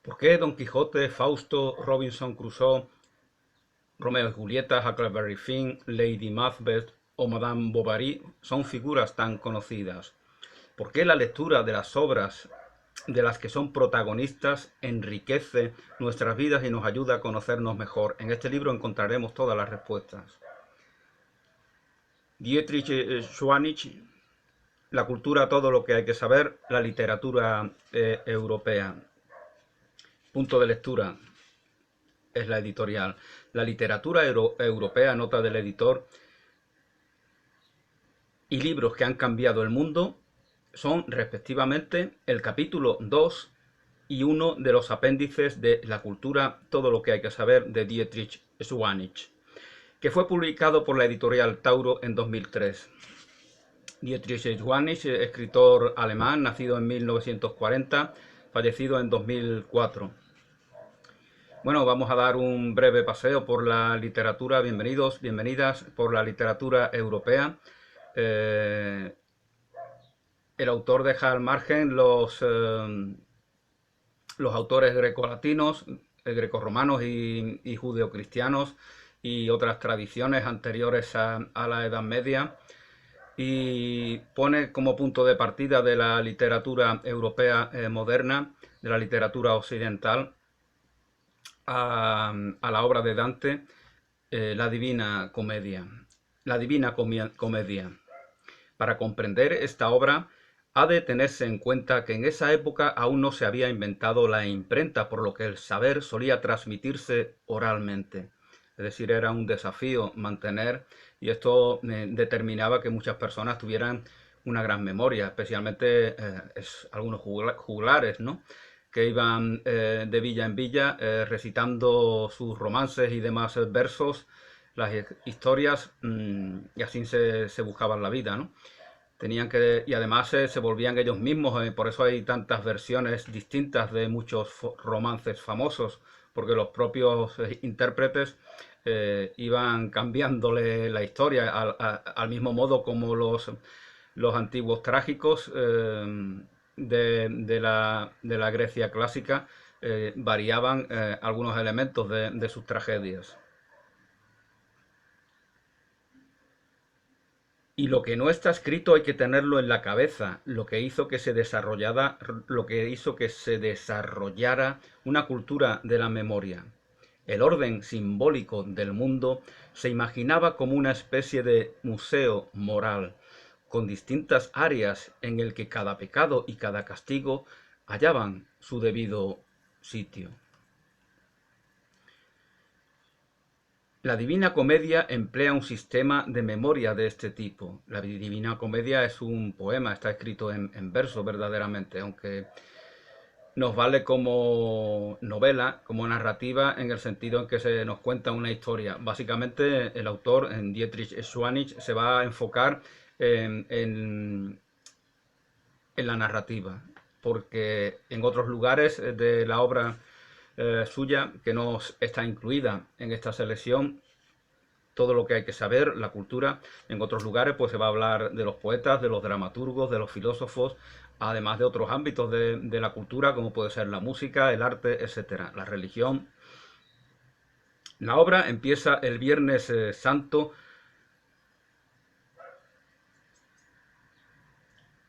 ¿Por qué Don Quijote, Fausto, Robinson Crusoe, Romeo y Julieta, Huckleberry Finn, Lady Macbeth o Madame Bovary son figuras tan conocidas? ¿Por qué la lectura de las obras de las que son protagonistas enriquece nuestras vidas y nos ayuda a conocernos mejor? En este libro encontraremos todas las respuestas. Dietrich Schwanich, La cultura, todo lo que hay que saber, la literatura europea. Punto de lectura es la editorial. La literatura europea, nota del editor, y libros que han cambiado el mundo son respectivamente el capítulo 2 y uno de los apéndices de La cultura, todo lo que hay que saber, de Dietrich Schwanich, que fue publicado por la editorial Tauro en 2003. Dietrich Schwanich, escritor alemán, nacido en 1940, fallecido en 2004. Bueno, vamos a dar un breve paseo por la literatura. Bienvenidos, bienvenidas por la literatura europea. El autor deja al margen los autores grecolatinos, grecorromanos y judeocristianos y otras tradiciones anteriores a la Edad Media, y pone como punto de partida de la literatura europea moderna, de la literatura occidental, a la obra de Dante, la Divina Comedia. La Divina Comedia. Para comprender esta obra, ha de tenerse en cuenta que en esa época aún no se había inventado la imprenta, por lo que el saber solía transmitirse oralmente. Es decir, era un desafío mantener, y esto determinaba que muchas personas tuvieran una gran memoria, especialmente algunos juglares, ¿no?, que iban de villa en villa recitando sus romances y demás versos, las historias, y así se buscaban la vida, ¿no? Tenían que, y además se volvían ellos mismos, por eso hay tantas versiones distintas de muchos romances famosos, porque los propios intérpretes iban cambiándole la historia al mismo modo como los antiguos trágicos de la Grecia clásica variaban algunos elementos de sus tragedias. Y lo que no está escrito hay que tenerlo en la cabeza, lo que hizo que se desarrollara una cultura de la memoria. El orden simbólico del mundo se imaginaba como una especie de museo moral, con distintas áreas en el que cada pecado y cada castigo hallaban su debido sitio. La Divina Comedia emplea un sistema de memoria de este tipo. La Divina Comedia es un poema, está escrito en verso verdaderamente, aunque nos vale como novela, como narrativa, en el sentido en que se nos cuenta una historia. Básicamente el autor, en Dietrich Schwanich, se va a enfocar en la narrativa, porque en otros lugares de la obra suya, que no está incluida en esta selección, todo lo que hay que saber, la cultura, en otros lugares pues se va a hablar de los poetas, de los dramaturgos, de los filósofos, además de otros ámbitos de la cultura, como puede ser la música, el arte, etcétera, la religión. La obra empieza el Viernes Santo.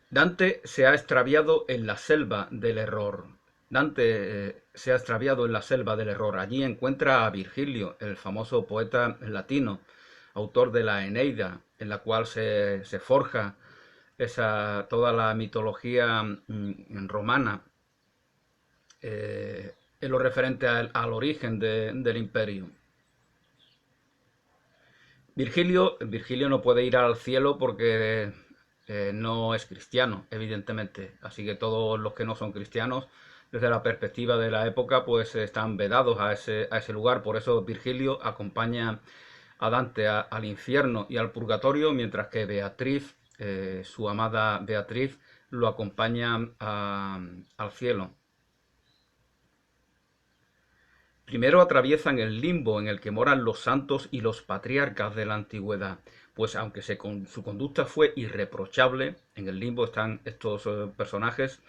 Dante se ha extraviado en la selva del error. Dante se ha extraviado en la selva del error. Allí encuentra a Virgilio, el famoso poeta latino, autor de la Eneida, en la cual se forja toda la mitología romana, en lo referente al origen del imperio. Virgilio no puede ir al cielo porque no es cristiano, evidentemente. Así que todos los que no son cristianos, desde la perspectiva de la época, pues están vedados a ese lugar. Por eso Virgilio acompaña a Dante al infierno y al purgatorio, mientras que Beatriz, su amada Beatriz, lo acompaña al cielo. Primero atraviesan el limbo en el que moran los santos y los patriarcas de la antigüedad, pues aunque su conducta fue irreprochable, en el limbo están estos personajes,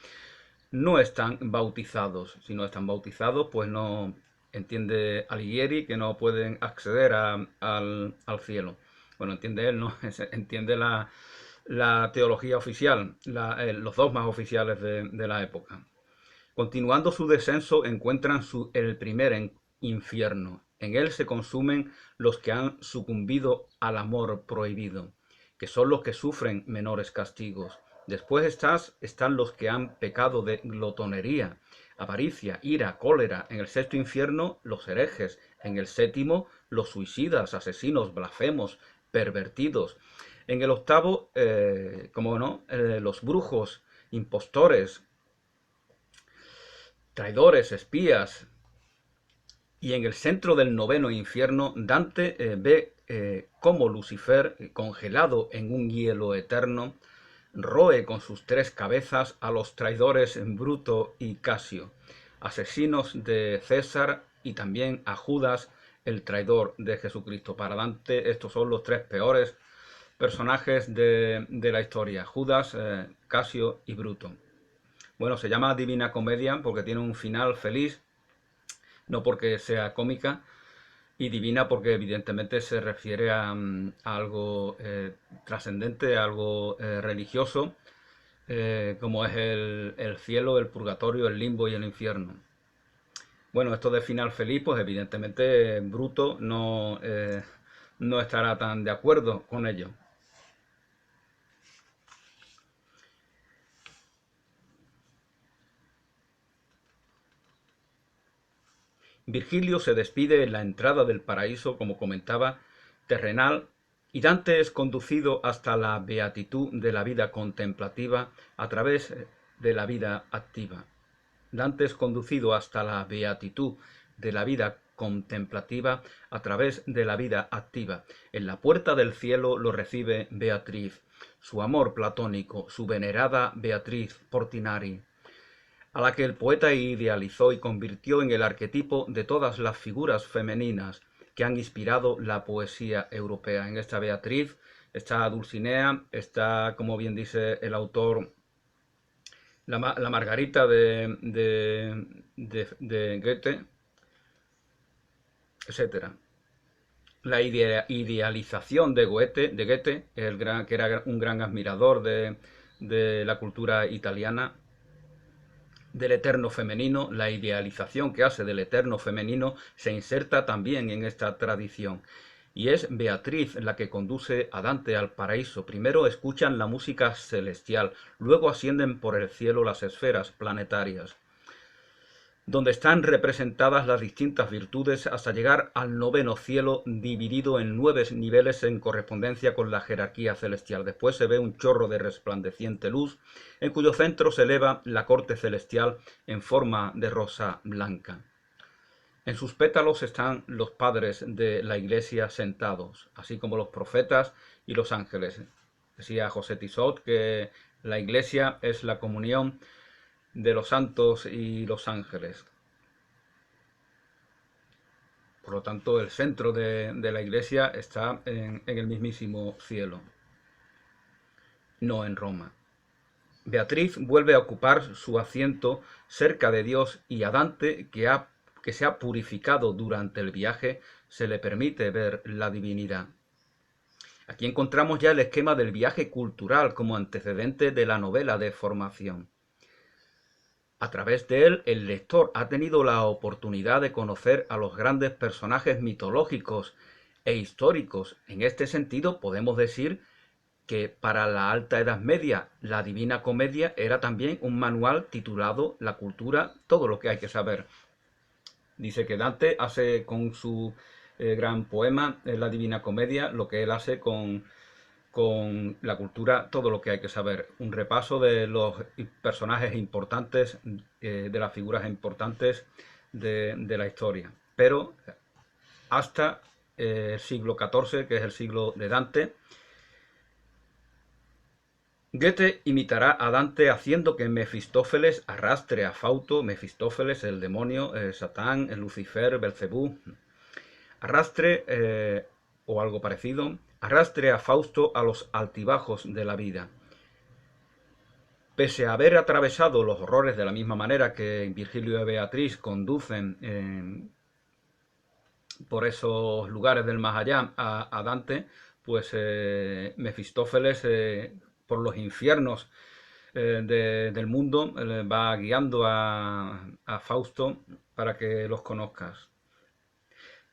no están bautizados. Si no están bautizados, pues no entiende Alighieri que no pueden acceder al cielo. Bueno, entiende él, ¿no? Entiende la teología oficial, los dogmas oficiales de la época. Continuando su descenso, encuentran el primer infierno. En él se consumen los que han sucumbido al amor prohibido, que son los que sufren menores castigos. Después están los que han pecado de glotonería, avaricia, ira, cólera. En el sexto infierno, los herejes. En el séptimo, los suicidas, asesinos, blasfemos, pervertidos. En el octavo, como no, los brujos, impostores, traidores, espías. Y en el centro del noveno infierno, Dante ve cómo Lucifer, congelado en un hielo eterno, roe con sus tres cabezas a los traidores Bruto y Casio, asesinos de César, y también a Judas, el traidor de Jesucristo. Para Dante estos son los tres peores personajes de la historia: Judas, Casio y Bruto. Bueno, se llama Divina Comedia porque tiene un final feliz, no porque sea cómica, y divina porque evidentemente se refiere a algo trascendente, a algo religioso, como es el cielo, el purgatorio, el limbo y el infierno. Bueno, esto de final feliz, pues evidentemente Bruto no estará tan de acuerdo con ello. Virgilio se despide en la entrada del paraíso, como comentaba, terrenal, y Dante es conducido hasta la beatitud de la vida contemplativa a través de la vida activa. Dante es conducido hasta la beatitud de la vida contemplativa a través de la vida activa. En la puerta del cielo lo recibe Beatriz, su amor platónico, su venerada Beatriz Portinari, a la que el poeta idealizó y convirtió en el arquetipo de todas las figuras femeninas que han inspirado la poesía europea. En esta Beatriz está Dulcinea, está, como bien dice el autor, la Margarita de Goethe, etc. La idealización de Goethe, que era un gran admirador de la cultura italiana, del eterno femenino, la idealización que hace del eterno femenino se inserta también en esta tradición. Y es Beatriz la que conduce a Dante al paraíso. Primero escuchan la música celestial, luego ascienden por el cielo las esferas planetarias, donde están representadas las distintas virtudes hasta llegar al noveno cielo, dividido en 9 niveles en correspondencia con la jerarquía celestial. Después se ve un chorro de resplandeciente luz, en cuyo centro se eleva la corte celestial en forma de rosa blanca. En sus pétalos están los padres de la Iglesia sentados, así como los profetas y los ángeles. Decía José Tissot que la Iglesia es la comunión de los santos y los ángeles. Por lo tanto, el centro de la Iglesia está en el mismísimo cielo, no en Roma. Beatriz vuelve a ocupar su asiento cerca de Dios, y a Dante, que se ha purificado durante el viaje, se le permite ver la divinidad. Aquí encontramos ya el esquema del viaje cultural como antecedente de la novela de formación. A través de él, el lector ha tenido la oportunidad de conocer a los grandes personajes mitológicos e históricos. En este sentido, podemos decir que para la Alta Edad Media, la Divina Comedia era también un manual titulado La cultura, todo lo que hay que saber. Dice que Dante hace con su gran poema, La Divina Comedia, lo que él hace con la cultura, todo lo que hay que saber. Un repaso de los personajes importantes, de las figuras importantes de la historia. Pero hasta el siglo XIV, que es el siglo de Dante, Goethe imitará a Dante haciendo que Mefistófeles arrastre a Fausto, Mefistófeles, el demonio, Satán, el Lucifer, Belcebú, arrastre, o algo parecido, arrastre a Fausto a los altibajos de la vida. Pese a haber atravesado los horrores de la misma manera que Virgilio y Beatriz conducen por esos lugares del más allá a Dante, pues Mefistófeles por los infiernos del mundo va guiando a Fausto para que los conozcas.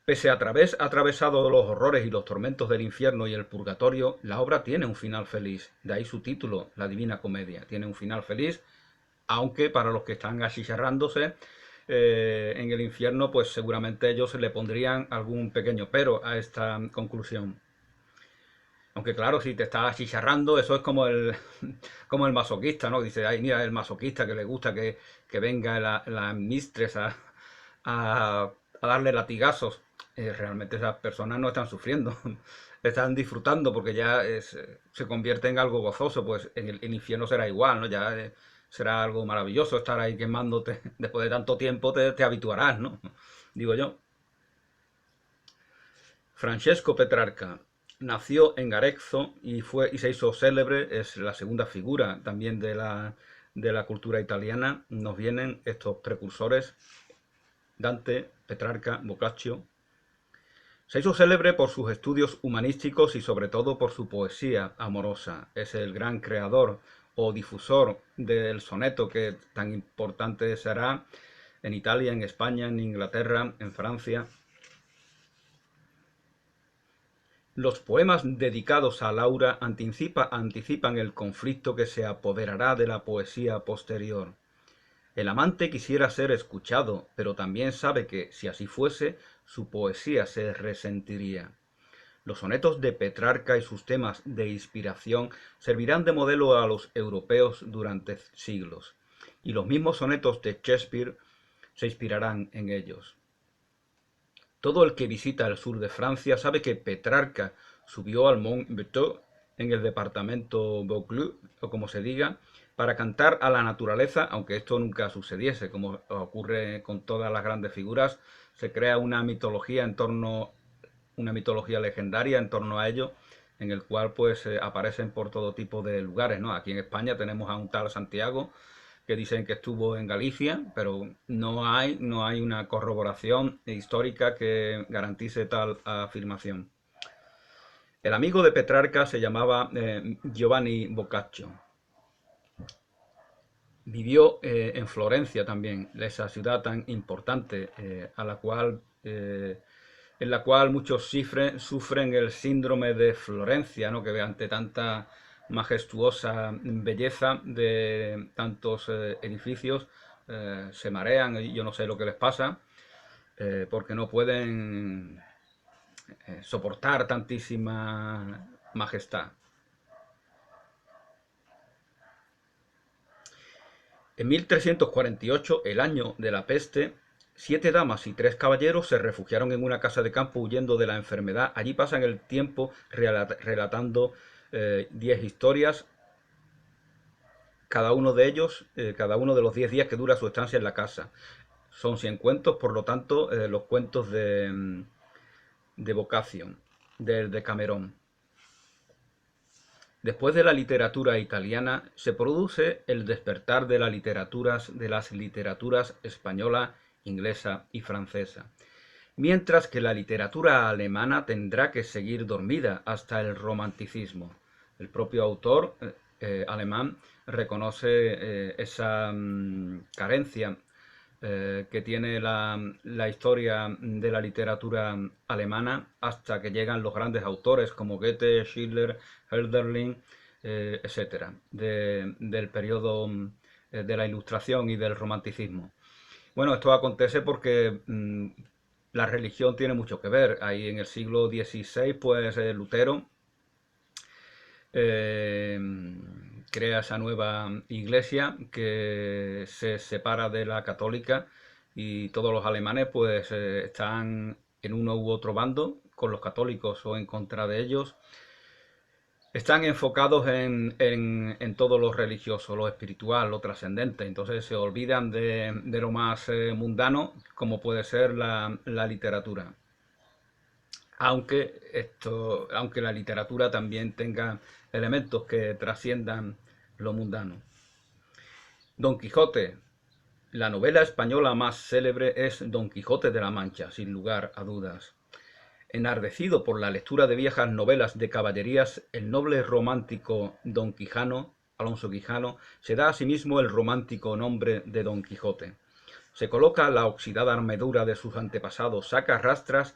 Pese a haber atravesado los horrores y los tormentos del infierno y el purgatorio, la obra tiene un final feliz. De ahí su título, La Divina Comedia. Tiene un final feliz, aunque para los que están achicharrándose en el infierno, pues seguramente ellos le pondrían algún pequeño pero a esta conclusión. Aunque claro, si te estás achicharrando, eso es como como el masoquista, ¿no? Dice, ay, mira, el masoquista que le gusta que venga la mistress a darle latigazos. Realmente esas personas no están sufriendo, están disfrutando porque ya se convierte en algo gozoso, pues en el infierno será igual, ¿no? Ya será algo maravilloso estar ahí quemándote. Después de tanto tiempo te habituarás, ¿no? Digo yo. Francesco Petrarca nació en Arezzo y se hizo célebre, es la segunda figura también de la cultura italiana. Nos vienen estos precursores, Dante, Petrarca, Boccaccio. Se hizo célebre por sus estudios humanísticos y sobre todo por su poesía amorosa. Es el gran creador o difusor del soneto que tan importante será en Italia, en España, en Inglaterra, en Francia. Los poemas dedicados a Laura anticipan el conflicto que se apoderará de la poesía posterior. El amante quisiera ser escuchado, pero también sabe que, si así fuese, su poesía se resentiría. Los sonetos de Petrarca y sus temas de inspiración servirán de modelo a los europeos durante siglos, y los mismos sonetos de Shakespeare se inspirarán en ellos. Todo el que visita el sur de Francia sabe que Petrarca subió al Mont Ventoux, en el departamento Vaucluse, o como se diga, para cantar a la naturaleza, aunque esto nunca sucediese, como ocurre con todas las grandes figuras, se crea una mitología una mitología legendaria en torno a ello, en el cual pues aparecen por todo tipo de lugares, ¿no? Aquí en España tenemos a un tal Santiago que dicen que estuvo en Galicia, pero no hay una corroboración histórica que garantice tal afirmación. El amigo de Petrarca se llamaba Giovanni Boccaccio. Vivió en Florencia también, esa ciudad tan importante en la cual muchos sufren el síndrome de Florencia, ¿no? Que ante tanta majestuosa belleza de tantos edificios se marean y yo no sé lo que les pasa porque no pueden soportar tantísima majestad. En 1348, el año de la peste, 7 damas y 3 caballeros se refugiaron en una casa de campo huyendo de la enfermedad. Allí pasan el tiempo relatando 10 historias, cada uno de ellos, cada uno de los 10 días que dura su estancia en la casa. Son 100 cuentos, por lo tanto, los cuentos de Boccaccio, de Camerón. Después de la literatura italiana, se produce el despertar de las literaturas española, inglesa y francesa, mientras que la literatura alemana tendrá que seguir dormida hasta el romanticismo. El propio autor alemán reconoce esa carencia que tiene la historia de la literatura alemana hasta que llegan los grandes autores como Goethe, Schiller, Hölderlin, etcétera, del periodo de la Ilustración y del Romanticismo. Bueno, esto acontece porque la religión tiene mucho que ver. Ahí en el siglo XVI, pues Lutero eh, crea esa nueva iglesia que se separa de la católica y todos los alemanes pues están en uno u otro bando, con los católicos o en contra de ellos. Están enfocados en todo lo religioso, lo espiritual, lo trascendente. Entonces se olvidan de lo más mundano, como puede ser la literatura. Aunque la literatura también tenga elementos que trasciendan lo mundano. Don Quijote. La novela española más célebre es Don Quijote de la Mancha, sin lugar a dudas. Enardecido por la lectura de viejas novelas de caballerías, el noble romántico Don Quijano, Alonso Quijano, se da a sí mismo el romántico nombre de Don Quijote. Se coloca la oxidada armadura de sus antepasados, saca rastras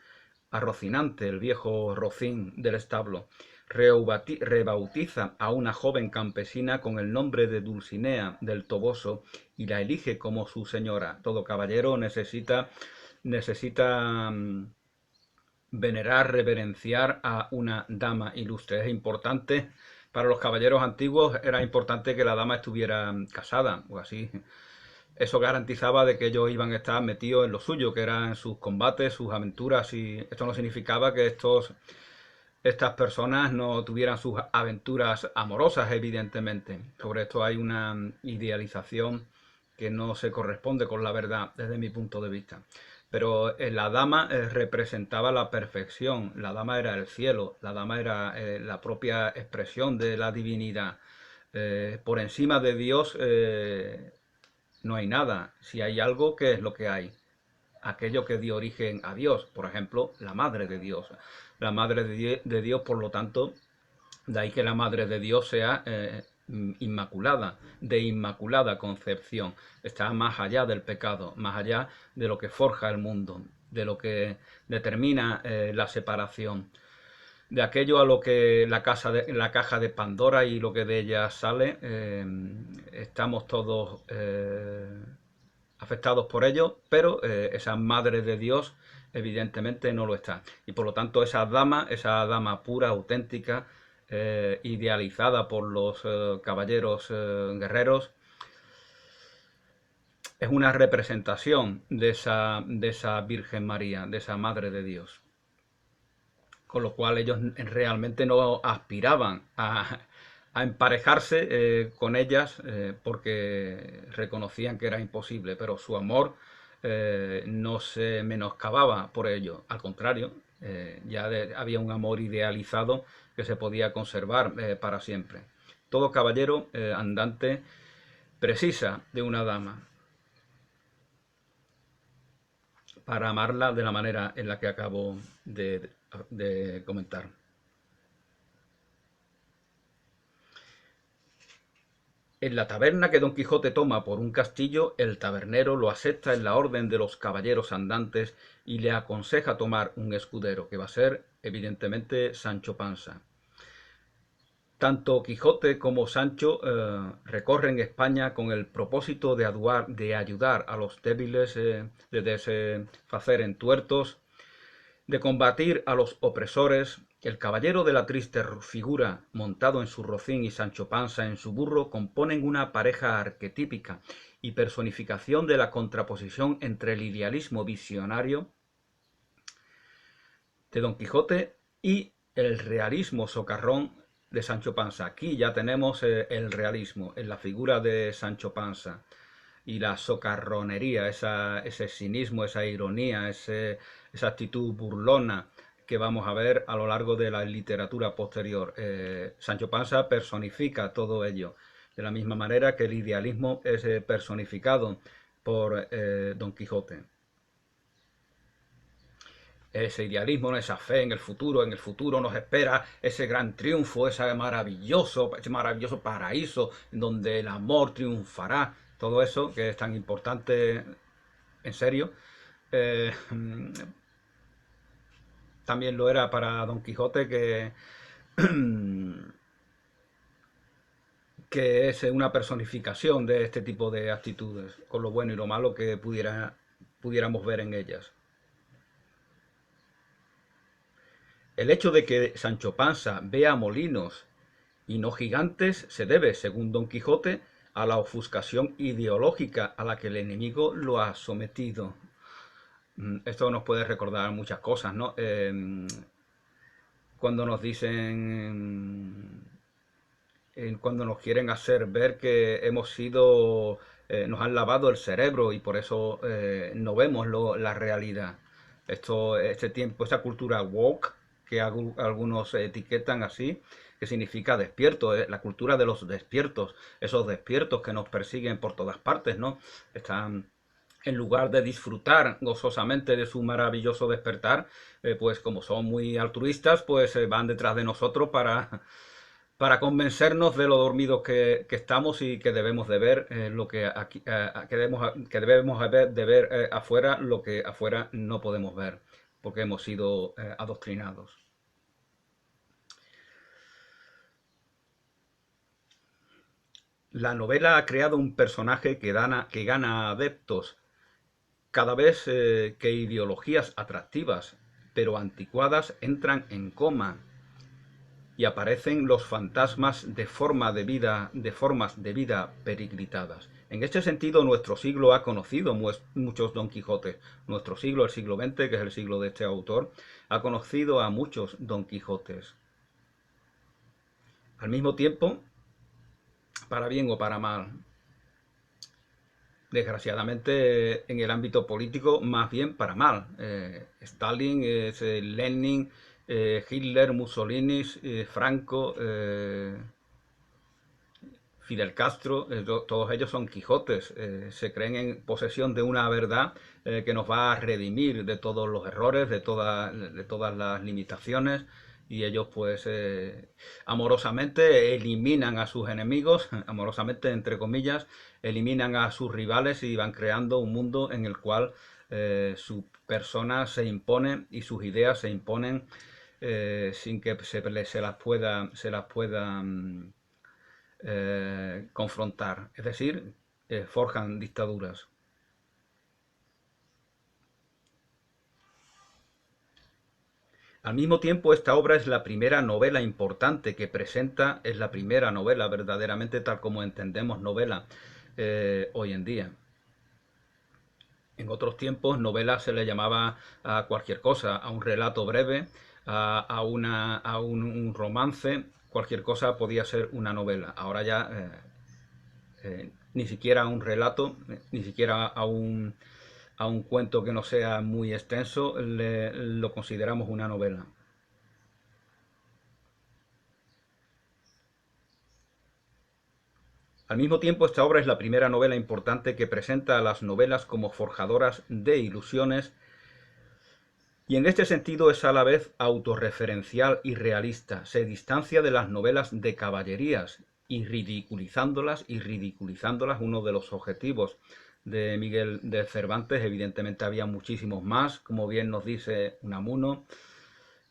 a Rocinante, el viejo Rocín del establo, rebautiza a una joven campesina con el nombre de Dulcinea del Toboso y la elige como su señora. Todo caballero necesita venerar, reverenciar a una dama ilustre. Es importante, para los caballeros antiguos era importante que la dama estuviera casada, o así. Eso garantizaba de que ellos iban a estar metidos en lo suyo, que eran sus combates, sus aventuras, y esto no significaba que estas personas no tuvieran sus aventuras amorosas, evidentemente. Sobre esto hay una idealización que no se corresponde con la verdad desde mi punto de vista. Pero la dama representaba la perfección, la dama era el cielo, la dama era la propia expresión de la divinidad. Por encima de Dios no hay nada. Si hay algo, ¿qué es lo que hay? Aquello que dio origen a Dios, por ejemplo, la Madre de Dios. La Madre de Dios, por lo tanto, de ahí que la Madre de Dios sea inmaculada, de inmaculada concepción. Está más allá del pecado, más allá de lo que forja el mundo, de lo que determina la separación. De aquello a lo que la caja de Pandora y lo que de ella sale, estamos todos afectados por ello, pero esa Madre de Dios evidentemente no lo está. Y por lo tanto esa dama pura, auténtica, idealizada por los caballeros guerreros, es una representación de esa Virgen María, de esa Madre de Dios. Con lo cual ellos realmente no aspiraban a emparejarse con ellas porque reconocían que era imposible, pero su amor no se menoscababa por ello, al contrario, había un amor idealizado que se podía conservar para siempre. Todo caballero andante precisa de una dama para amarla de la manera en la que acabo de comentar. En la taberna que Don Quijote toma por un castillo, el tabernero lo acepta en la orden de los caballeros andantes y le aconseja tomar un escudero, que va a ser, evidentemente, Sancho Panza. Tanto Quijote como Sancho recorren España con el propósito de ayudar a los débiles, de desfacer entuertos, de combatir a los opresores. El caballero de la triste figura, montado en su rocín, y Sancho Panza en su burro, componen una pareja arquetípica y personificación de la contraposición entre el idealismo visionario de Don Quijote y el realismo socarrón de Sancho Panza. Aquí ya tenemos el realismo en la figura de Sancho Panza y la socarronería, ese cinismo, esa ironía, esa actitud burlona que vamos a ver a lo largo de la literatura posterior. Sancho Panza personifica todo ello, de la misma manera que el idealismo es personificado por Don Quijote. Ese idealismo, esa fe en el futuro nos espera ese gran triunfo, ese maravilloso paraíso donde el amor triunfará, todo eso que es tan importante, en serio, también lo era para Don Quijote, que es una personificación de este tipo de actitudes, con lo bueno y lo malo que pudiéramos ver en ellas. El hecho de que Sancho Panza vea molinos y no gigantes se debe, según Don Quijote, a la ofuscación ideológica a la que el enemigo lo ha sometido. Esto nos puede recordar muchas cosas, ¿no? Cuando nos dicen, cuando nos quieren hacer ver que hemos sido, nos han lavado el cerebro y por eso no vemos la realidad. Este tiempo, esta cultura woke, que algunos etiquetan así, que significa despierto, la cultura de los despiertos, esos despiertos que nos persiguen por todas partes, ¿no? Están, en lugar de disfrutar gozosamente de su maravilloso despertar, pues como son muy altruistas, pues van detrás de nosotros para convencernos de lo dormidos que estamos y que debemos de ver lo que aquí que debemos de ver afuera lo que afuera no podemos ver porque hemos sido adoctrinados. La novela ha creado un personaje que gana adeptos cada vez que ideologías atractivas pero anticuadas entran en coma y aparecen los fantasmas de formas de vida periglitadas. En este sentido, nuestro siglo ha conocido muchos Don Quijotes. Nuestro siglo, el siglo XX, que es el siglo de este autor, ha conocido a muchos Don Quijotes. Al mismo tiempo, para bien o para mal, desgraciadamente en el ámbito político, más bien para mal. Stalin, Lenin, Hitler, Mussolini, Franco, Fidel Castro, todos ellos son Quijotes, se creen en posesión de una verdad que nos va a redimir de todos los errores, de todas las limitaciones, y ellos pues amorosamente eliminan a sus enemigos, amorosamente entre comillas, eliminan a sus rivales y van creando un mundo en el cual su persona se impone y sus ideas se imponen sin que se las pueda confrontar, es decir, forjan dictaduras. Al mismo tiempo, esta obra es la primera novela importante que presenta, es la primera novela verdaderamente tal como entendemos novela hoy en día. En otros tiempos, novela se le llamaba a cualquier cosa, a un relato breve, a un romance, cualquier cosa podía ser una novela. Ahora ya ni siquiera a un relato, ni siquiera a un cuento que no sea muy extenso, lo consideramos una novela. Al mismo tiempo, esta obra es la primera novela importante que presenta a las novelas como forjadoras de ilusiones y en este sentido es a la vez autorreferencial y realista. Se distancia de las novelas de caballerías y ridiculizándolas, uno de los objetivos de Miguel de Cervantes. Evidentemente había muchísimos más, como bien nos dice Unamuno,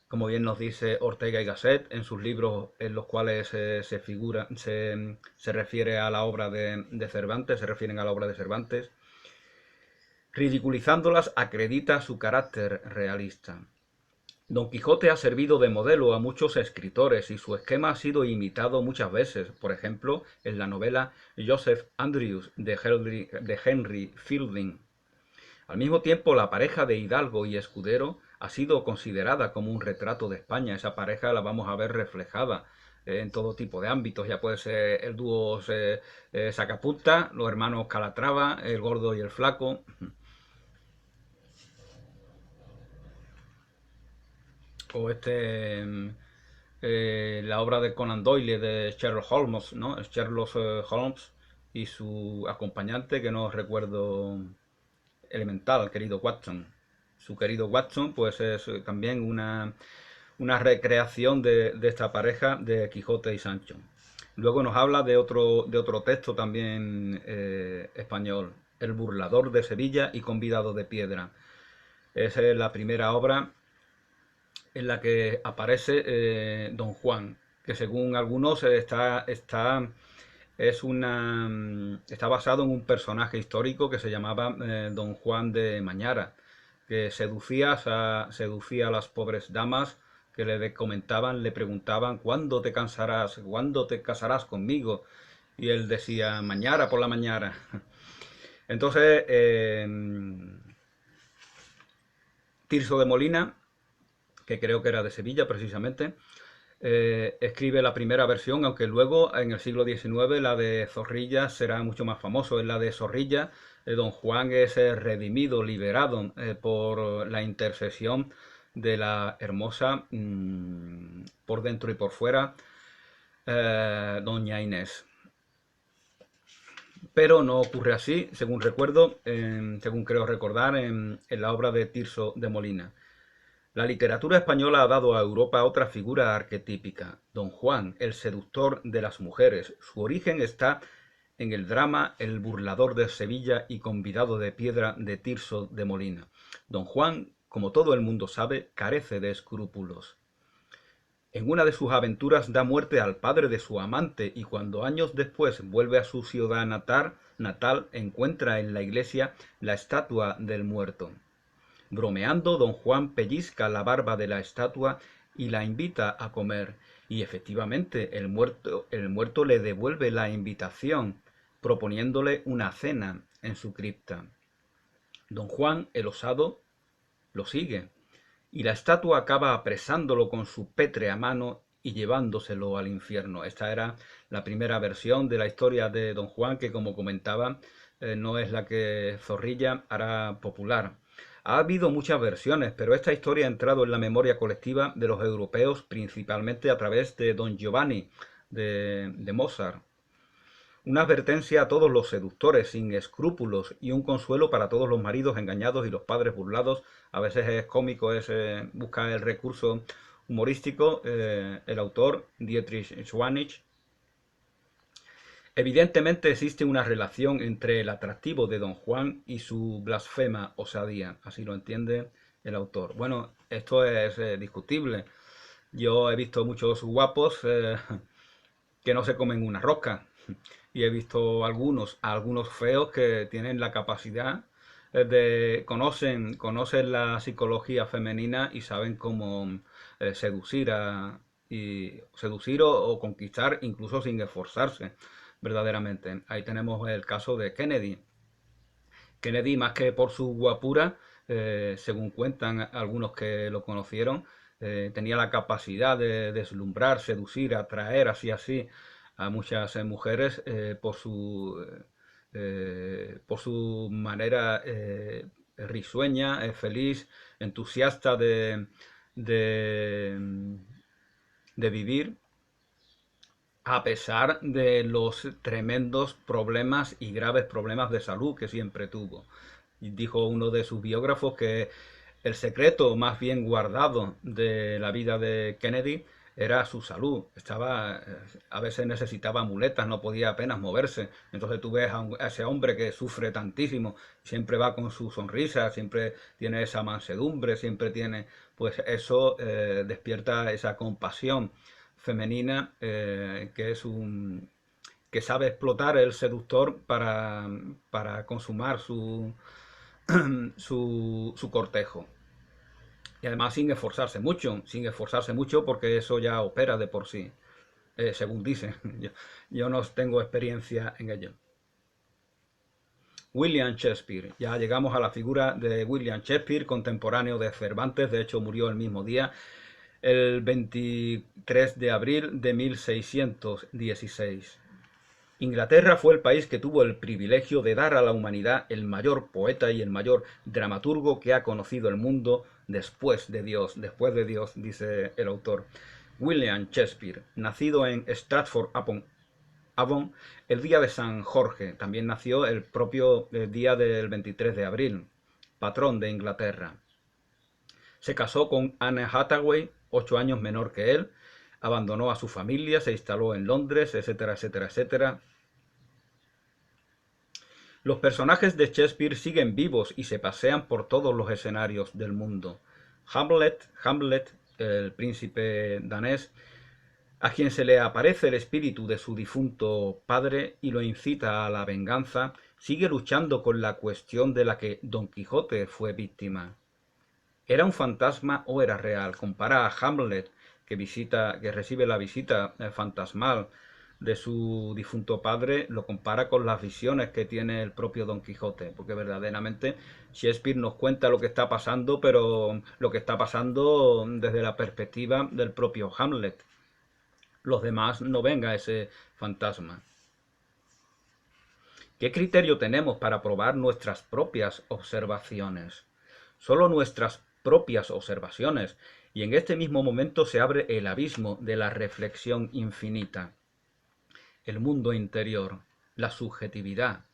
como bien nos dice Ortega y Gasset en sus libros en los cuales se refiere a la obra de Cervantes, se refieren a la obra de Cervantes. Ridiculizándolas acredita su carácter realista. Don Quijote ha servido de modelo a muchos escritores y su esquema ha sido imitado muchas veces, por ejemplo, en la novela Joseph Andrews de Henry Fielding. Al mismo tiempo, la pareja de Hidalgo y Escudero ha sido considerada como un retrato de España. Esa pareja la vamos a ver reflejada en todo tipo de ámbitos. Ya puede ser el dúo Sacapunta, los hermanos Calatrava, el gordo y el flaco. O la obra de Conan Doyle de Sherlock Holmes, ¿no? Sherlock Holmes y su acompañante, que no recuerdo, elemental, querido Watson. Su querido Watson, pues es también una recreación de esta pareja de Quijote y Sancho. Luego nos habla de otro texto también español, El burlador de Sevilla y convidado de piedra. Esa es la primera obra en la que aparece Don Juan, que según algunos está basado en un personaje histórico que se llamaba Don Juan de Mañara, que seducía a las pobres damas que le preguntaban ¿cuándo te casarás conmigo? Y él decía, mañana por la mañana. Entonces, Tirso de Molina, que creo que era de Sevilla precisamente, escribe la primera versión, aunque luego en el siglo XIX la de Zorrilla será mucho más famoso. En la de Zorrilla, Don Juan es redimido, liberado por la intercesión de la hermosa por dentro y por fuera doña Inés. Pero no ocurre así, según recuerdo, según creo recordar, en la obra de Tirso de Molina. La literatura española ha dado a Europa otra figura arquetípica, Don Juan, el seductor de las mujeres. Su origen está en el drama El burlador de Sevilla y convidado de piedra de Tirso de Molina. Don Juan, como todo el mundo sabe, carece de escrúpulos. En una de sus aventuras da muerte al padre de su amante y cuando años después vuelve a su ciudad natal encuentra en la iglesia la estatua del muerto. Bromeando, don Juan pellizca la barba de la estatua y la invita a comer. Y efectivamente el muerto le devuelve la invitación, proponiéndole una cena en su cripta. Don Juan, el osado, lo sigue, y la estatua acaba apresándolo con su pétrea mano y llevándoselo al infierno. Esta era la primera versión de la historia de Don Juan, que como comentaba, no es la que Zorrilla hará popular. Ha habido muchas versiones, pero esta historia ha entrado en la memoria colectiva de los europeos principalmente a través de Don Giovanni de Mozart. Una advertencia a todos los seductores sin escrúpulos y un consuelo para todos los maridos engañados y los padres burlados. A veces es cómico, buscar el recurso humorístico. El autor, Dietrich Schwanich. Evidentemente existe una relación entre el atractivo de Don Juan y su blasfema osadía. Así lo entiende el autor. Bueno, esto es discutible. Yo he visto muchos guapos que no se comen una rosca. Y he visto algunos feos que tienen la capacidad conocen la psicología femenina y saben cómo seducir o conquistar incluso sin esforzarse verdaderamente. Ahí tenemos el caso de Kennedy. Kennedy, más que por su guapura, según cuentan algunos que lo conocieron, tenía la capacidad de deslumbrar, seducir, atraer así a muchas mujeres por su manera risueña, feliz, entusiasta de, de vivir, a pesar de los tremendos problemas y graves problemas de salud que siempre tuvo. Dijo uno de sus biógrafos que el secreto más bien guardado de la vida de Kennedy era su salud. A veces necesitaba muletas, no podía apenas moverse. Entonces tú ves a ese hombre que sufre tantísimo, siempre va con su sonrisa, siempre tiene esa mansedumbre, siempre tiene, pues eso despierta esa compasión femenina que sabe explotar el seductor para consumar su cortejo. Y además sin esforzarse mucho porque eso ya opera de por sí, según dicen. Yo no tengo experiencia en ello. William Shakespeare. Ya llegamos a la figura de William Shakespeare, contemporáneo de Cervantes, de hecho murió el mismo día, el 23 de abril de 1616. Inglaterra fue el país que tuvo el privilegio de dar a la humanidad el mayor poeta y el mayor dramaturgo que ha conocido el mundo después de Dios, dice el autor. William Shakespeare, nacido en Stratford-upon-Avon el día de San Jorge, también nació el propio día del 23 de abril, patrón de Inglaterra. Se casó con Anne Hathaway, 8 años menor que él, abandonó a su familia, se instaló en Londres, etcétera, etcétera, etcétera. Los personajes de Shakespeare siguen vivos y se pasean por todos los escenarios del mundo. Hamlet, el príncipe danés, a quien se le aparece el espíritu de su difunto padre y lo incita a la venganza, sigue luchando con la cuestión de la que Don Quijote fue víctima. ¿Era un fantasma o era real? Compara a Hamlet, que recibe la visita fantasmal de su difunto padre, lo compara con las visiones que tiene el propio Don Quijote, porque verdaderamente Shakespeare nos cuenta lo que está pasando, pero lo que está pasando desde la perspectiva del propio Hamlet. Los demás no ven a ese fantasma. ¿Qué criterio tenemos para probar nuestras propias observaciones? Solo nuestras propias observaciones y en este mismo momento se abre el abismo de la reflexión infinita, el mundo interior, la subjetividad,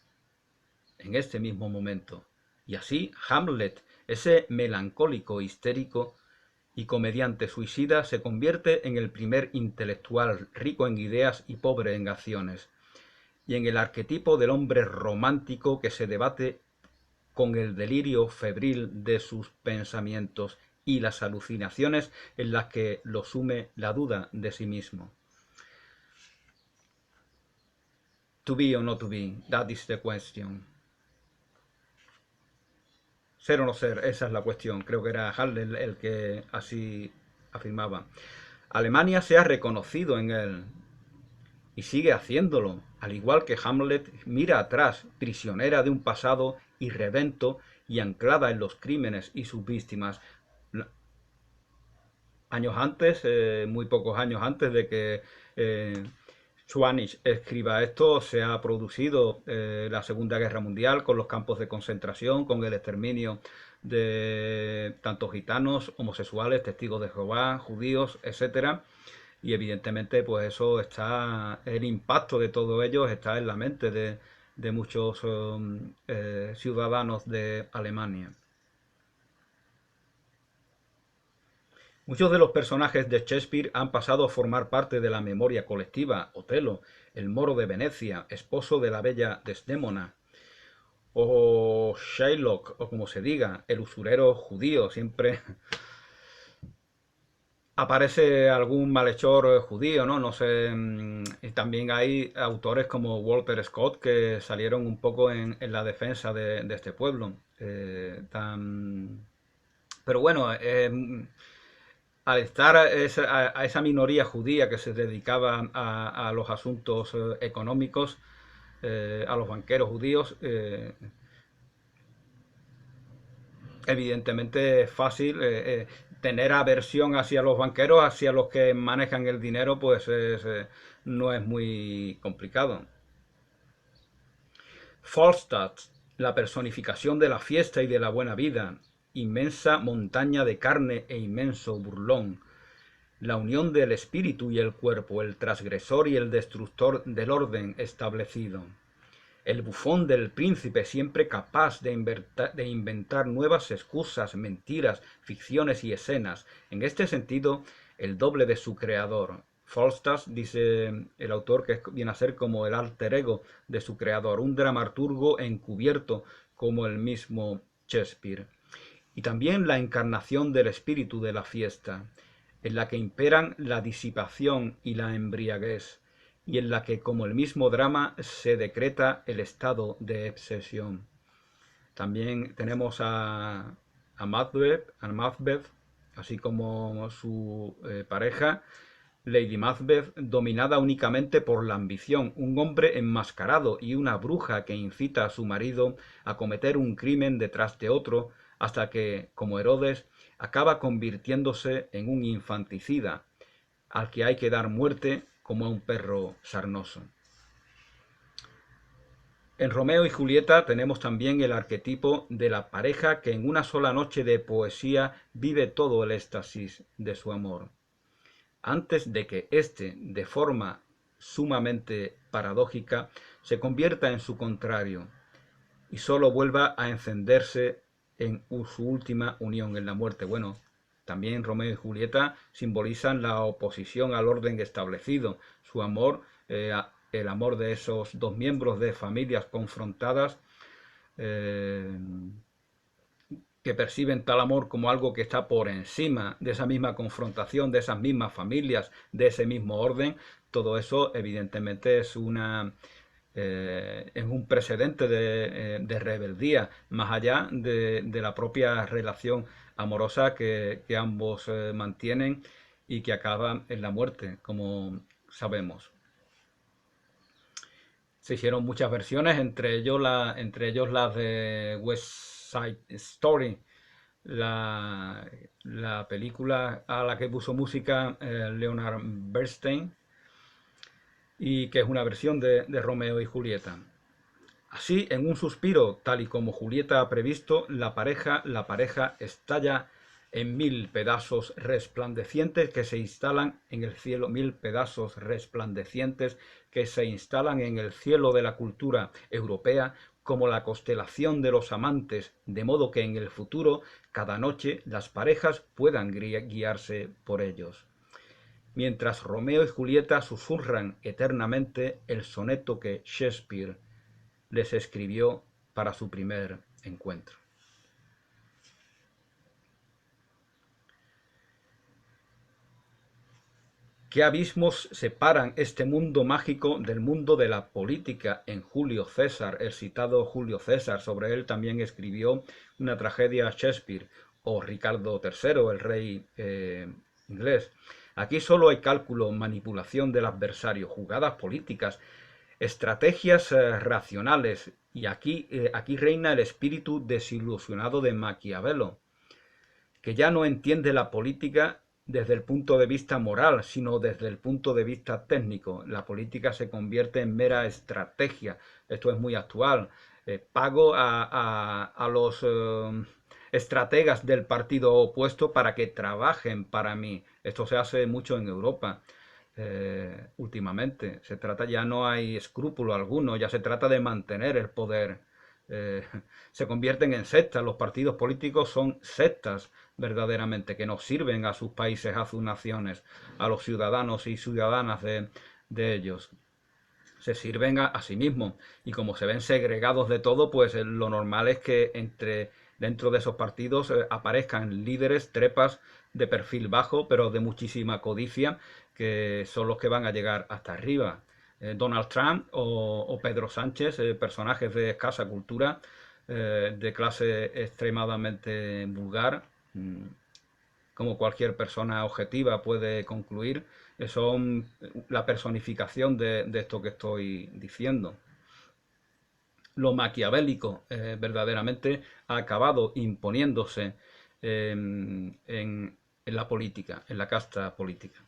en este mismo momento. Y así Hamlet, ese melancólico, histérico y comediante suicida, se convierte en el primer intelectual rico en ideas y pobre en acciones, y en el arquetipo del hombre romántico que se debate con el delirio febril de sus pensamientos y las alucinaciones en las que lo sume la duda de sí mismo. To be or not to be, that is the question. Ser o no ser, esa es la cuestión. Creo que era Halle el que así afirmaba. Alemania se ha reconocido en él y sigue haciéndolo, al igual que Hamlet mira atrás, prisionera de un pasado irredento y anclada en los crímenes y sus víctimas. Años antes, muy pocos años antes de que Schwanich escriba esto, se ha producido la Segunda Guerra Mundial con los campos de concentración, con el exterminio de tanto gitanos, homosexuales, testigos de Jehová, judíos, etcétera. Y evidentemente, pues eso está, el impacto de todo ello está en la mente de muchos ciudadanos de Alemania. Muchos de los personajes de Shakespeare han pasado a formar parte de la memoria colectiva. Otelo, el moro de Venecia, esposo de la bella Desdémona, o Shylock, o como se diga, el usurero judío. Siempre aparece algún malhechor judío, ¿no? No sé. Y también hay autores como Walter Scott que salieron un poco en la defensa de este pueblo. Pero bueno, al estar a esa minoría judía que se dedicaba a los asuntos económicos, a los banqueros judíos, evidentemente es fácil tener aversión hacia los banqueros, hacia los que manejan el dinero, pues no es muy complicado. Falstaff, la personificación de la fiesta y de la buena vida, inmensa montaña de carne e inmenso burlón, la unión del espíritu y el cuerpo, el transgresor y el destructor del orden establecido. El bufón del príncipe siempre capaz de inventar nuevas excusas, mentiras, ficciones y escenas. En este sentido, el doble de su creador. Falstaff, dice el autor, que viene a ser como el alter ego de su creador, un dramaturgo encubierto como el mismo Shakespeare. Y también la encarnación del espíritu de la fiesta, en la que imperan la disipación y la embriaguez, y en la que, como el mismo drama, se decreta el estado de obsesión. También tenemos a Macbeth, así como su pareja, Lady Macbeth, dominada únicamente por la ambición, un hombre enmascarado y una bruja que incita a su marido a cometer un crimen detrás de otro, hasta que, como Herodes, acaba convirtiéndose en un infanticida, al que hay que dar muerte como a un perro sarnoso. En Romeo y Julieta tenemos también el arquetipo de la pareja que en una sola noche de poesía vive todo el éxtasis de su amor, antes de que éste, de forma sumamente paradójica, se convierta en su contrario y sólo vuelva a encenderse en su última unión, en la muerte. Bueno, también Romeo y Julieta simbolizan la oposición al orden establecido, su amor, el amor de esos dos miembros de familias confrontadas, que perciben tal amor como algo que está por encima de esa misma confrontación, de esas mismas familias, de ese mismo orden. Todo eso evidentemente es un precedente de rebeldía, más allá de la propia relación amorosa que ambos mantienen y que acaba en la muerte, como sabemos. Se hicieron muchas versiones, entre ellos las de West Side Story, la película a la que puso música Leonard Bernstein, y que es una versión de Romeo y Julieta. Así, en un suspiro, tal y como Julieta ha previsto, la pareja estalla en 1000 pedazos resplandecientes que se instalan en el cielo, 1000 pedazos resplandecientes que se instalan en el cielo de la cultura europea como la constelación de los amantes, de modo que en el futuro, cada noche, las parejas puedan guiarse por ellos. Mientras Romeo y Julieta susurran eternamente el soneto que Shakespeare les escribió para su primer encuentro. ¿Qué abismos separan este mundo mágico del mundo de la política en Julio César, el citado Julio César? Sobre él también escribió una tragedia Shakespeare, o Ricardo III, el rey inglés. Aquí solo hay cálculo, manipulación del adversario, jugadas políticas, estrategias racionales, y aquí reina el espíritu desilusionado de Maquiavelo, que ya no entiende la política desde el punto de vista moral, sino desde el punto de vista técnico. La política se convierte en mera estrategia. Esto es muy actual. Pago a los estrategas del partido opuesto para que trabajen para mí. Esto se hace mucho en Europa. Últimamente se trata, ya no hay escrúpulo alguno, ya se trata de mantener el poder. Se convierten en sectas, los partidos políticos son sectas verdaderamente, que nos sirven a sus países, a sus naciones, a los ciudadanos y ciudadanas de ellos. Se sirven a sí mismos, y como se ven segregados de todo, pues lo normal es que dentro de esos partidos aparezcan líderes, trepas de perfil bajo, pero de muchísima codicia, que son los que van a llegar hasta arriba. Donald Trump o Pedro Sánchez, personajes de escasa cultura, de clase extremadamente vulgar, como cualquier persona objetiva puede concluir, son la personificación de esto que estoy diciendo. Lo maquiavélico verdaderamente ha acabado imponiéndose en la política, en la casta política.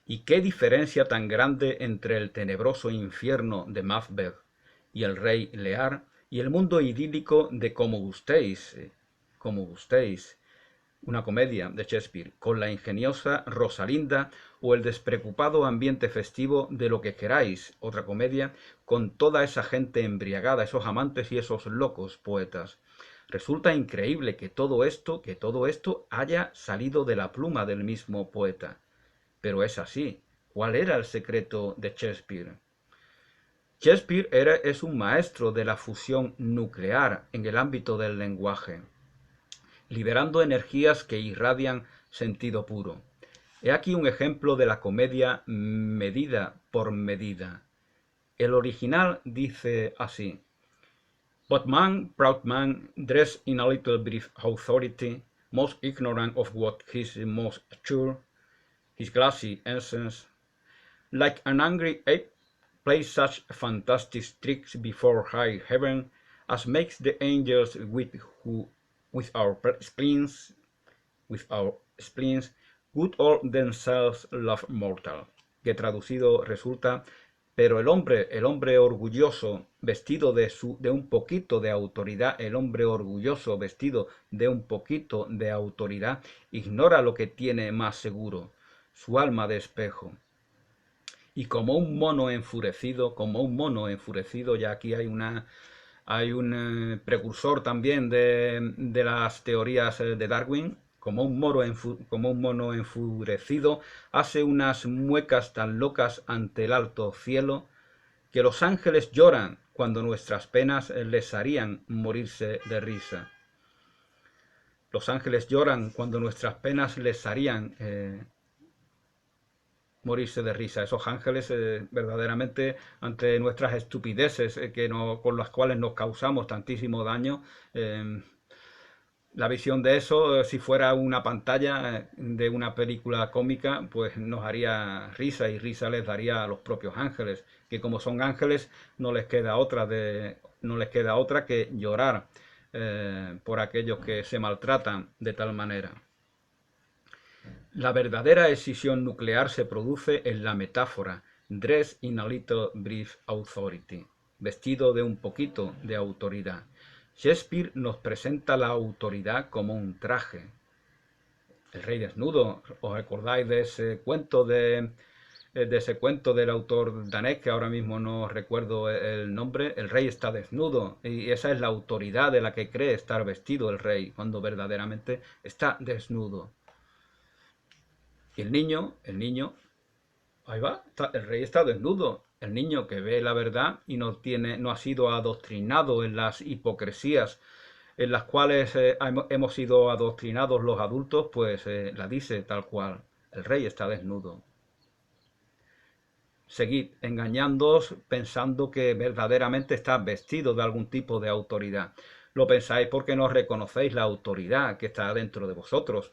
¿Y qué diferencia tan grande entre el tenebroso infierno de Macbeth y el rey Lear y el mundo idílico de Como gustéis, una comedia de Shakespeare, con la ingeniosa Rosalinda, o el despreocupado ambiente festivo de Lo que queráis, otra comedia, con toda esa gente embriagada, esos amantes y esos locos poetas? Resulta increíble que todo esto haya salido de la pluma del mismo poeta. Pero es así. ¿Cuál era el secreto de Shakespeare? Shakespeare es un maestro de la fusión nuclear en el ámbito del lenguaje, liberando energías que irradian sentido puro. He aquí un ejemplo de la comedia medida por medida. El original dice así: But man, proud man, dressed in a little brief authority, most ignorant of what is most sure, his glassy essence, like an angry ape, plays such fantastic tricks before high heaven as makes the angels with our spleens, good all themselves love mortal. Que traducido resulta: pero el hombre orgulloso, vestido de un poquito de autoridad, el hombre orgulloso, vestido de un poquito de autoridad, ignora lo que tiene más seguro, su alma de espejo. Y como un mono enfurecido, ya aquí hay un precursor también de las teorías de Darwin, como un mono enfurecido, hace unas muecas tan locas ante el alto cielo, que los ángeles lloran cuando nuestras penas les harían morirse de risa. Los ángeles lloran cuando nuestras penas les harían morirse de risa. Esos ángeles verdaderamente, ante nuestras estupideces con las cuales nos causamos tantísimo daño, la visión de eso, si fuera una pantalla de una película cómica, pues nos haría risa, y risa les daría a los propios ángeles, que como son ángeles no les queda otra que llorar por aquellos que se maltratan de tal manera. La verdadera escisión nuclear se produce en la metáfora dressed in a little brief authority, vestido de un poquito de autoridad. Shakespeare nos presenta la autoridad como un traje. El rey desnudo, ¿os recordáis de ese cuento del autor danés, que ahora mismo no recuerdo el nombre? El rey está desnudo, y esa es la autoridad de la que cree estar vestido el rey, cuando verdaderamente está desnudo. Y el niño, ahí va, el rey está desnudo. El niño que ve la verdad y no ha sido adoctrinado en las hipocresías en las cuales hemos sido adoctrinados los adultos, pues la dice tal cual. El rey está desnudo. Seguid engañándoos pensando que verdaderamente está vestido de algún tipo de autoridad. Lo pensáis porque no reconocéis la autoridad que está dentro de vosotros.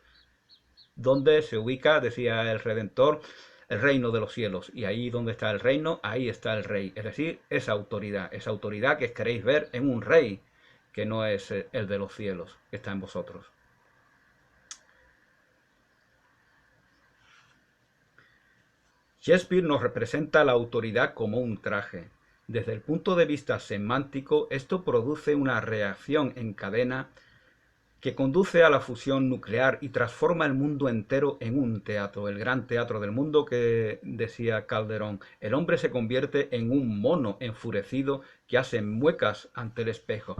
¿Dónde se ubica, decía el Redentor, el reino de los cielos? Y ahí donde está el reino, ahí está el rey. Es decir, esa autoridad que queréis ver en un rey, que no es el de los cielos, que está en vosotros. Shakespeare nos representa la autoridad como un traje. Desde el punto de vista semántico, esto produce una reacción en cadena que conduce a la fusión nuclear y transforma el mundo entero en un teatro, el gran teatro del mundo que decía Calderón. El hombre se convierte en un mono enfurecido que hace muecas ante el espejo.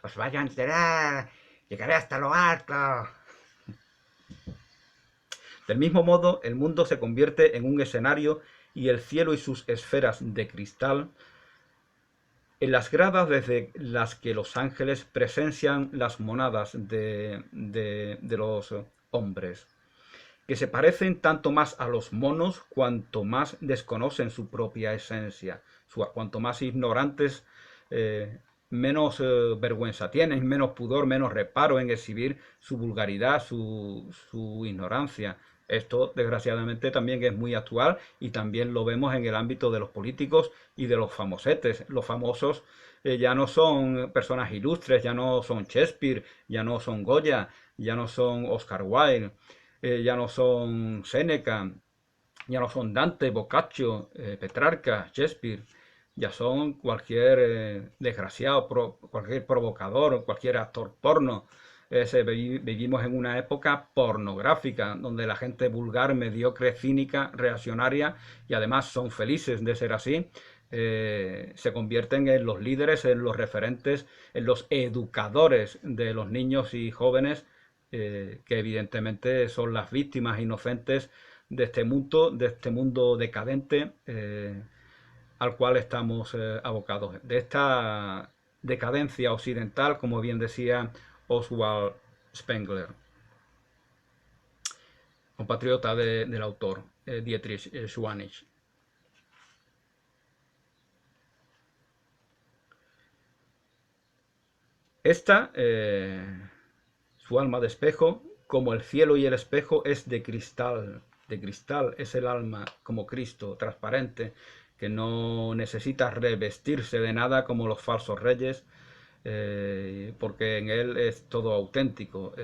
Os vaya a enterar, llegaré hasta lo alto. Del mismo modo, el mundo se convierte en un escenario y el cielo y sus esferas de cristal en las gradas desde las que los ángeles presencian las monadas de los hombres, que se parecen tanto más a los monos cuanto más desconocen su propia esencia, cuanto más ignorantes, menos vergüenza tienen, menos pudor, menos reparo en exhibir su vulgaridad, su ignorancia. Esto, desgraciadamente, también es muy actual y también lo vemos en el ámbito de los políticos y de los famosetes. Los famosos ya no son personas ilustres, ya no son Shakespeare, ya no son Goya, ya no son Oscar Wilde, ya no son Séneca, ya no son Dante, Boccaccio, Petrarca, Shakespeare. Ya son cualquier desgraciado, cualquier provocador, cualquier actor porno. Vivimos en una época pornográfica, donde la gente vulgar, mediocre, cínica, reaccionaria, y además son felices de ser así, se convierten en los líderes, en los referentes, en los educadores de los niños y jóvenes, que evidentemente son las víctimas inocentes de este mundo decadente, al cual estamos abocados, de esta decadencia occidental, como bien decía Oswald Spengler, compatriota del autor, Dietrich Schwanich. Esta, su alma de espejo, como el cielo y el espejo, es de cristal. De cristal es el alma, como Cristo, transparente, que no necesita revestirse de nada como los falsos reyes, porque en él es todo auténtico.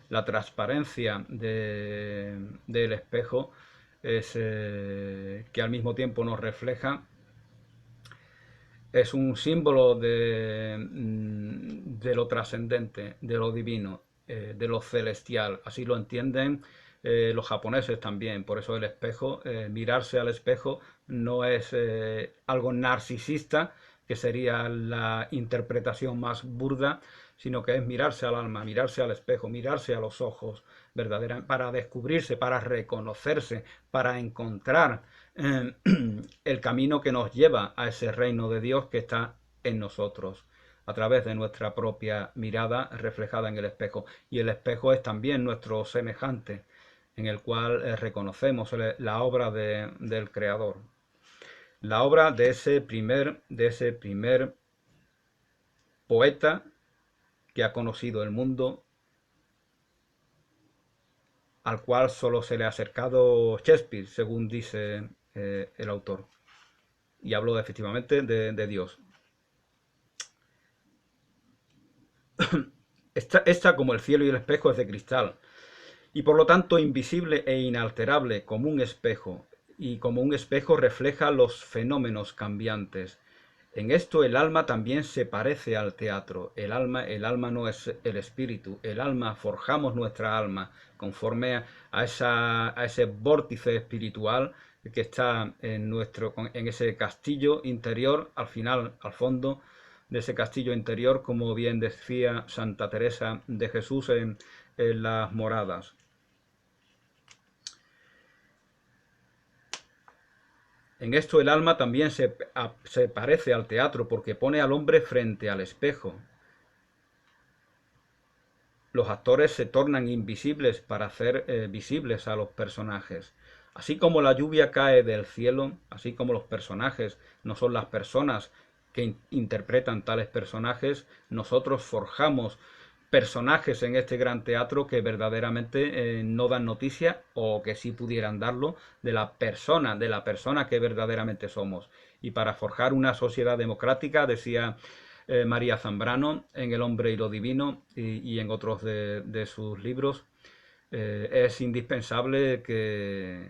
La transparencia del espejo es que al mismo tiempo nos refleja, es un símbolo de lo trascendente, de lo divino, de lo celestial. Así lo entienden los japoneses también. Por eso el espejo, mirarse al espejo, no es algo narcisista, que sería la interpretación más burda, sino que es mirarse al alma, mirarse al espejo, mirarse a los ojos, verdaderamente, para descubrirse, para reconocerse, para encontrar el camino que nos lleva a ese reino de Dios que está en nosotros, a través de nuestra propia mirada reflejada en el espejo. Y el espejo es también nuestro semejante, en el cual reconocemos la obra del Creador. La obra de ese primer poeta que ha conocido el mundo, al cual solo se le ha acercado Shakespeare, según dice el autor. Y hablo efectivamente de Dios. Esta, como el cielo y el espejo, es de cristal, y por lo tanto invisible e inalterable como un espejo, y como un espejo refleja los fenómenos cambiantes. En esto el alma también se parece al teatro. El alma no es el espíritu. El alma, forjamos nuestra alma conforme a ese vórtice espiritual que está en ese castillo interior, al final, al fondo de ese castillo interior, como bien decía Santa Teresa de Jesús en las moradas. En esto el alma también se parece al teatro porque pone al hombre frente al espejo. Los actores se tornan invisibles para hacer visibles a los personajes. Así como la lluvia cae del cielo, así como los personajes no son las personas que interpretan tales personajes, nosotros forjamos personajes en este gran teatro que verdaderamente no dan noticia, o que sí pudieran darlo, de la persona que verdaderamente somos. Y para forjar una sociedad democrática, decía María Zambrano en El hombre y lo divino y en otros de sus libros, es indispensable que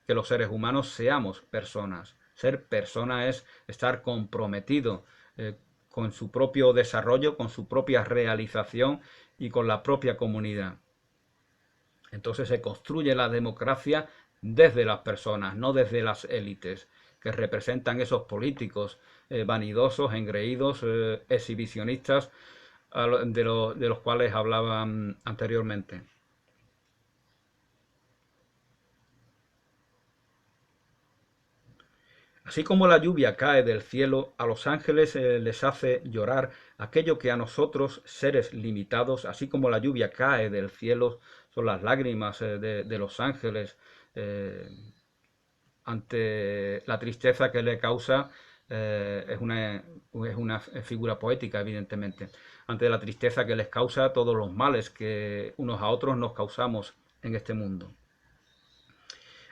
los seres humanos seamos personas. Ser persona es estar comprometido con su propio desarrollo, con su propia realización y con la propia comunidad. Entonces se construye la democracia desde las personas, no desde las élites que representan esos políticos vanidosos, engreídos, exhibicionistas, de los cuales hablaba anteriormente. Así como la lluvia cae del cielo, a los ángeles les hace llorar aquello que a nosotros, seres limitados, así como la lluvia cae del cielo, son las lágrimas de los ángeles ante la tristeza que le causa, es una figura poética, evidentemente, ante la tristeza que les causa todos los males que unos a otros nos causamos en este mundo.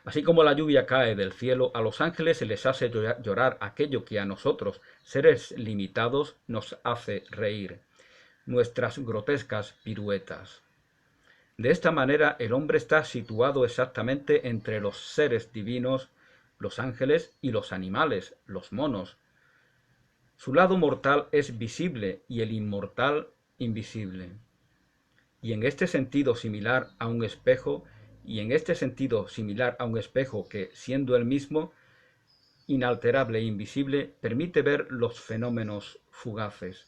Así como la lluvia cae del cielo, a los ángeles se les hace llorar aquello que a nosotros, seres limitados, nos hace reír, nuestras grotescas piruetas. De esta manera el hombre está situado exactamente entre los seres divinos, los ángeles, y los animales, los monos. Su lado mortal es visible y el inmortal invisible. Y en este sentido similar a un espejo, que, siendo el mismo, inalterable e invisible, permite ver los fenómenos fugaces.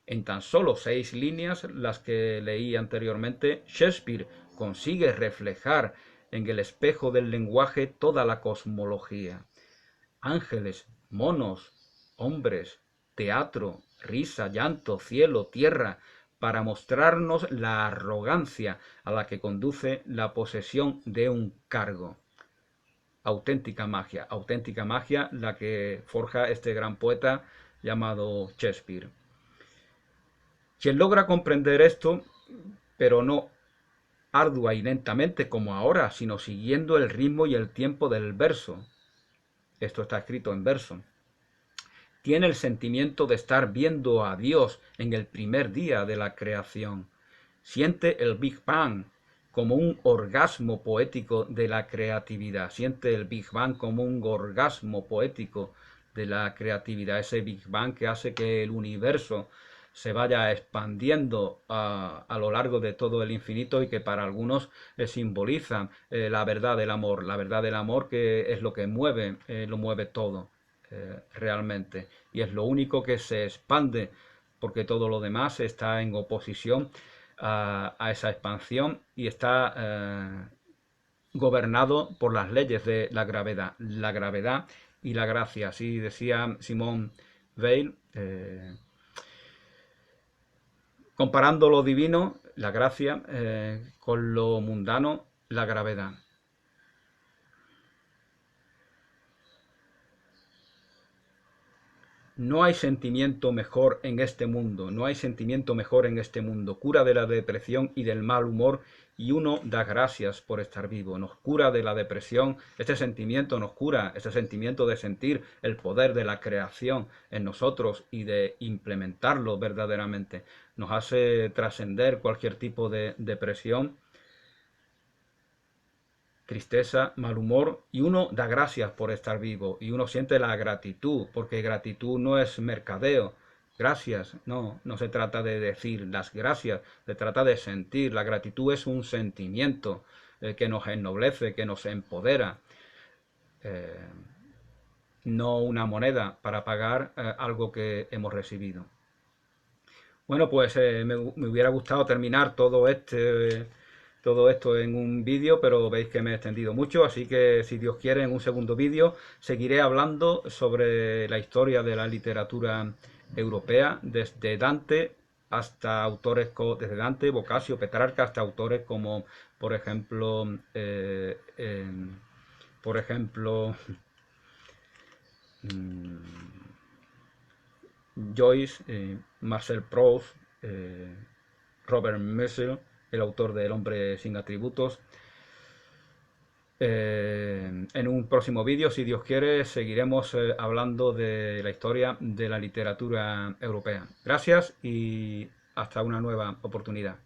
En tan solo 6 líneas, las que leí anteriormente, Shakespeare consigue reflejar en el espejo del lenguaje toda la cosmología. Ángeles, monos, hombres, teatro, risa, llanto, cielo, tierra, para mostrarnos la arrogancia a la que conduce la posesión de un cargo. Auténtica magia la que forja este gran poeta llamado Shakespeare. Quien logra comprender esto, pero no ardua y lentamente como ahora, sino siguiendo el ritmo y el tiempo del verso. Esto está escrito en verso. Tiene el sentimiento de estar viendo a Dios en el primer día de la creación. Siente el Big Bang como un orgasmo poético de la creatividad. Siente el Big Bang como un orgasmo poético de la creatividad. Ese Big Bang que hace que el universo se vaya expandiendo a lo largo de todo el infinito, y que para algunos simboliza la verdad del amor. La verdad del amor, que es lo que lo mueve todo realmente. Y es lo único que se expande, porque todo lo demás está en oposición a esa expansión y está gobernado por las leyes de la gravedad y la gracia. Así decía Simone Weil, comparando lo divino, la gracia, con lo mundano, la gravedad. No hay sentimiento mejor en este mundo, no hay sentimiento mejor en este mundo. Cura de la depresión y del mal humor, y uno da gracias por estar vivo. Nos cura de la depresión, este sentimiento nos cura, este sentimiento de sentir el poder de la creación en nosotros y de implementarlo verdaderamente. Nos hace trascender cualquier tipo de depresión tristeza, mal humor, y uno da gracias por estar vivo, y uno siente la gratitud, porque gratitud no es mercadeo. Gracias, no se trata de decir las gracias, se trata de sentir. La gratitud es un sentimiento que nos ennoblece, que nos empodera, eh, no una moneda para pagar algo que hemos recibido. Bueno, pues me hubiera gustado terminar todo esto en un vídeo, pero veis que me he extendido mucho, así que si Dios quiere, en un segundo vídeo seguiré hablando sobre la historia de la literatura europea, desde Dante hasta desde Dante, Boccaccio, Petrarca, hasta autores como, por ejemplo, por ejemplo, Joyce, Marcel Proust, Robert Musil, el autor del Hombre sin atributos. En un próximo vídeo, si Dios quiere, seguiremos hablando de la historia de la literatura europea. Gracias y hasta una nueva oportunidad.